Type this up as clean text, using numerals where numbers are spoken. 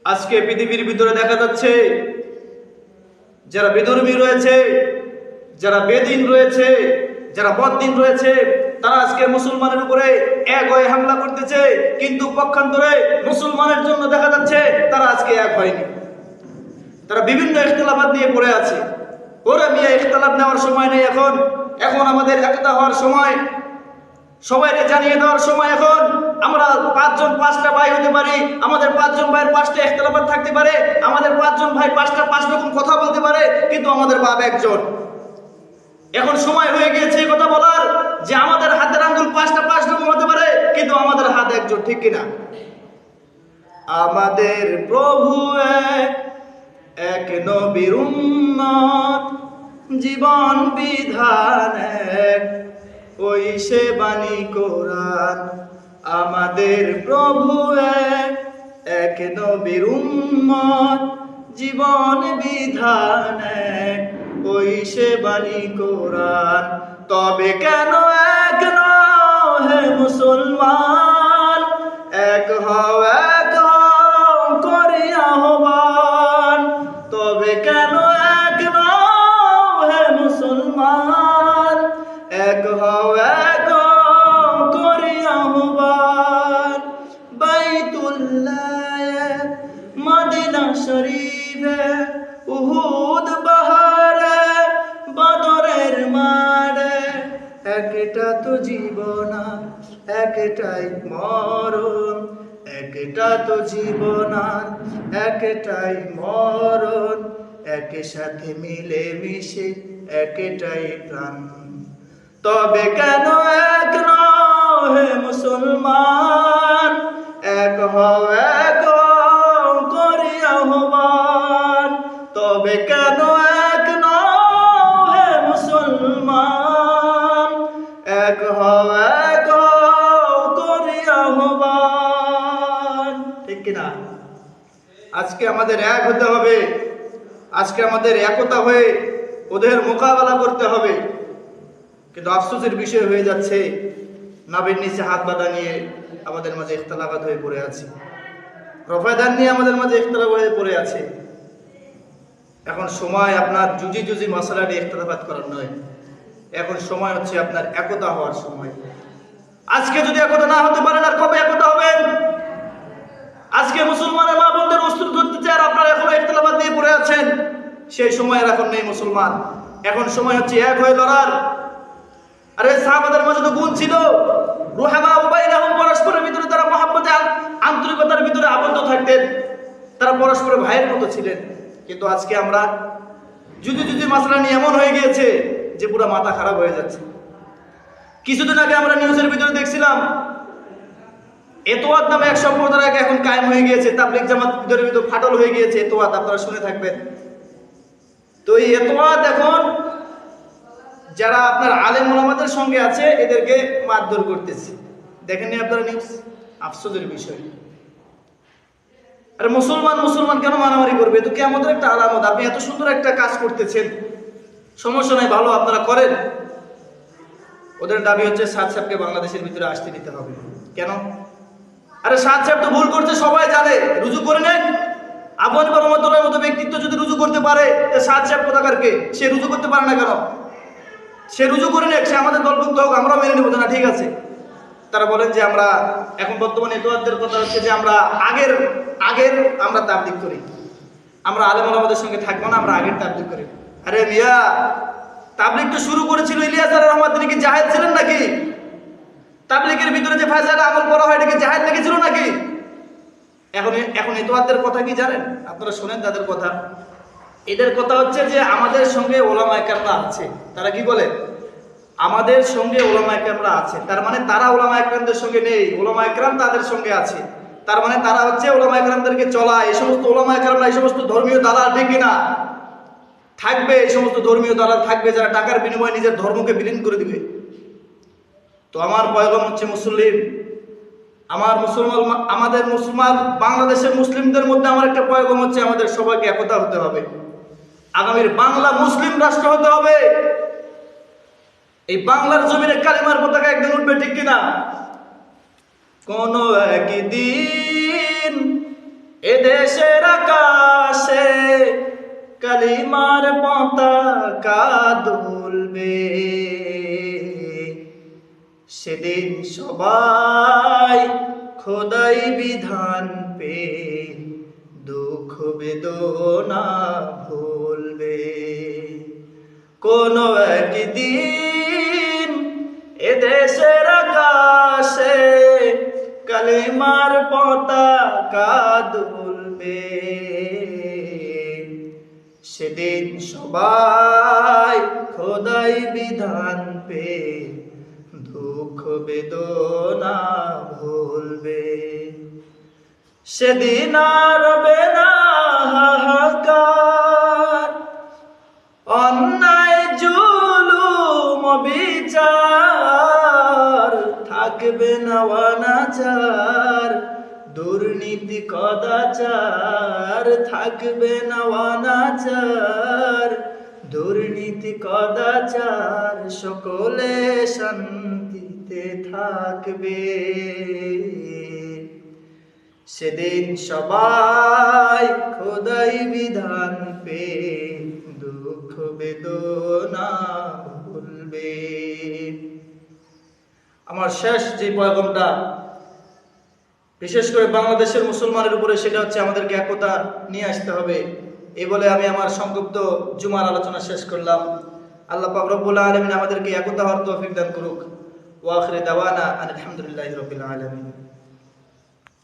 আজকে পৃথিবীর ভিতরে দেখা যাচ্ছে যারা বেধর্মী রয়েছে, যারা বেদিন রয়েছে, যারা বদ্দিন রয়েছে, তারা আজকে মুসলমানের উপরে এক হয়ে হামলা করতেছে। কিন্তু পক্ষান্তরে মুসলমানের জন্য দেখা যাচ্ছে তারা আজকে এক হয়নি, তারা বিভিন্ন ইখতিলাফাত নিয়ে পড়ে আছে। ওরা মিয়া ইখতিলাফ নেওয়ার সময় নেই। এখন আমাদের একতা হওয়ার সময়, সবাইকে জানিয়ে দেওয়ার সময়। এখন আমরা পাঁচজন পাঁচটা ভাই হতে পারি, আমাদের পাঁচজন ভাইয়ের পাঁচটা ইখতিলাফাত থাকতে পারে, আমাদের পাঁচজন ভাই পাঁচ রকম কথা বলতে পারে, কিন্তু আমাদের বাপ একজন। এখন সময় হয়ে গিয়েছে এই কথা বলার যে আমাদের হাতের আঙ্গুল পাঁচ রকম হতে পারে, কিন্তু আমাদের হাত একজন, ঠিক কিনা? আমাদের প্রভু এক নবীর উম্মত, জীবন বিধান এক, ওই সে বাণী কোরআন। আমাদের প্রভু এক নবীর উম্মত, জীবন বিধান এক, ওই সে বাণী কোরআন। তবে কেন এক নও হে মুসলমান, এক হও এক হও করি আহ্বান। তবে কেন এক নও হে মুসলমান, এক হও এক হও করি আহ্বান। বাইতুল্লাহ মদিনা শরীফে, উহুদ পাহাড়ে, বদরের মাঠে, একটা তো জীবন একটাই মরণ, একটা তো জীবন একটাই মরণ, একের সাথে মিলে মিশে একটাই প্রাণ। তবে কেন এক নও হে মুসলমান, এক হও এক হও করি আহ্বান। তবে কেন এক নও হে মুসলমান, এক হও এক হও করি আহ্বান। ঠিক কিনা? আজকে আমাদের এক হতে হবে, আজকে আমাদের একতা হয়ে ওদের মোকাবেলা করতে হবে। কিন্তু আফসোসের বিষয় হয়ে যাচ্ছে, নাবির নিচে হাত বাঁধা নিয়ে আমাদের মাঝে ইখতিলাফাত হয়ে পড়ে আছে, রফাদান নিয়ে আমাদের মাঝে ইখতিলাফ হয়ে পড়ে আছে। এখন সময় আপনার জুজি মশলা নিয়ে ইখতিলাফাত করার নয়, এখন সময় হচ্ছে আপনার একতা হওয়ার সময়। আজকে যদি একতা না হতে পারেন, আর কবে একতা হবেন? আজকে মুসলমানের মা বোনদের অস্ত্র ধরতে চায়, আর আপনারা এখন ইখতিলাফাত নিয়ে পড়ে আছেন। সেই সময় আর এখন নেই মুসলমান, এখন সময় হচ্ছে এক হয়ে লড়ার। আরে সাহাবাদের মাঝে তো গুণ ছিল, রুহামা বাইনাহুম, পরস্পরের ভিতরে তারা মহব্বতে আন্তরিকতার ভিতরে আবদ্ধ থাকতেন, তারা পরস্পরের ভাইয়ের মতো ছিলেন। কিন্তু আজকে আমরা জুজি মাসলা নিয়ে এমন হয়ে গিয়েছে যে পুরো মাথা খারাপ হয়ে যাচ্ছে। কিছুদিন আগে আমরা নিউজের ভিতরে দেখছিলাম, এতোয়াদ নামে এক সম্প্রদায় এখন কায়েম হয়ে গিয়েছে, তাবলীগ জামাত ভিতরে ফাটল হয়ে গিয়েছে। এতোয়াদ আপনারা শুনে থাকবেন। তো এই এতোয়াদ এখন যারা আপনার আলেম ওলামাদের সঙ্গে আছে, এদেরকে মারধর করতেছে। দেখেননি আপনারা নিউজ? আফসোসের বিষয়। আরে মুসলমান কেন মারামারি করবে? তো কিয়ামতের একটা আলামত। আপনি এত সুন্দর একটা কাজ করতেছেন, সমস্যা নাই, ভালো আপনারা করেন। ওদের দাবি হচ্ছে সাদ সাহেবকে বাংলাদেশের ভিতরে আসতে দিতে হবে। কেন? আরে সাদ সাহেব তো ভুল করছে, সবাই জানে, রুজু করে নেন। আবু হানিফা রাহমাতুল্লাহর মতো ব্যক্তিত্ব যদি রুজু করতে পারে, সাদ সাহেব কোথাকারকে? সে রুজু করতে পারে না কেন? সে রুজু করে নেক, সে আমাদের দলভুক্ত হোক, আমরা মেনে নেবো না, ঠিক আছে। তারা বলেন যে আমরা এখন বর্তমানে এতোয়াদের কথা হচ্ছে যে আমরা আগের আমরা তাবলীগ করি, আমরা আলেম ওলামাদের সঙ্গে থাকবো না, আমরা আগের তাবলীগ করি। আরে মিয়া, তাবলীগ তো শুরু করেছিল ইলিয়াস আর রহমান। তিনি কি জাহেল ছিলেন নাকি? তাবলীগের ভিতরে যে ফায়সালা আমল করা হয়, এটা কি জাহেল লেগেছিল নাকি? এখন এতোয়াদের কথা কি জানেন? আপনারা শোনেন তাদের কথা। এদের কথা হচ্ছে যে আমাদের সঙ্গে ওলামায়ে কেরামরা আছে। তারা কি বলে? আমাদের সঙ্গে ওলামায়ে কেরামরা আছে। তার মানে তারা ওলামায়ে কেরামদের সঙ্গে নেই, ওলামায়ে কেরাম তাদের সঙ্গে আছে। তার মানে তারা হচ্ছে ওলামায়ে কেরামদেরকে চলা। এই সমস্ত ওলামায়ে কেরামরা, এই সমস্ত ধর্মীয় দালাল, ঠিক কিনা? থাকবে এই সমস্ত ধর্মীয় দালাল থাকবে, যারা টাকার বিনিময়ে নিজের ধর্মকে বিলীন করে দিবে। তো আমার পয়গাম হচ্ছে মুসলিম, আমাদের মুসলমান বাংলাদেশের মুসলিমদের মধ্যে আমার একটা পয়গাম হচ্ছে, আমাদের সবাইকে একতা হতে হবে। আগামীর বাংলা মুসলিম রাষ্ট্র হতে হবে। এই বাংলার জমিনে কালিমার পতাকা একদিন উঠবে, ঠিক কিনা? কোন একদিন এদেশের আকাশে কালিমার পতাকা দুলবে, সেদিন সবাই খোদাই বিধান পে দুঃখ বেদনা ভুলবে। কোন একদিন এদেশের আকাশে কালিমার পতাকা দুলবে, সেদিন সবাই খোদাই বিধান পে দুঃখ বেদনা ভুলবে। সেদিন আর হবে না হাহাকার, অন্যায় জুলুম বিচার, থাকবে না অনাচার দুর্নীতি কদাচার, থাকবে না অনাচার দুর্নীতি কদাচার, সকলে শান্তিতে থাকবে। সেদিন সবাই খোদাই বিধান পে দুঃখ বেদনা ভুলবে। আমার শেষ যে পয়গমটা বিশেষ করে বাংলাদেশের মুসলমানের উপরে, সেটা হচ্ছে আমাদেরকে একতা নিয়ে আসতে হবে। এই বলে আমি আমার সংক্ষিপ্ত জুমার আলোচনা শেষ করলাম। আল্লাহ পাক রব্বুল আলামিন আমাদেরকে একতা হওয়ার তৌফিক দান করুক। ওয়া আখিরু দাওয়ানা আলহামদুলিল্লাহি রাব্বিল আলামিন।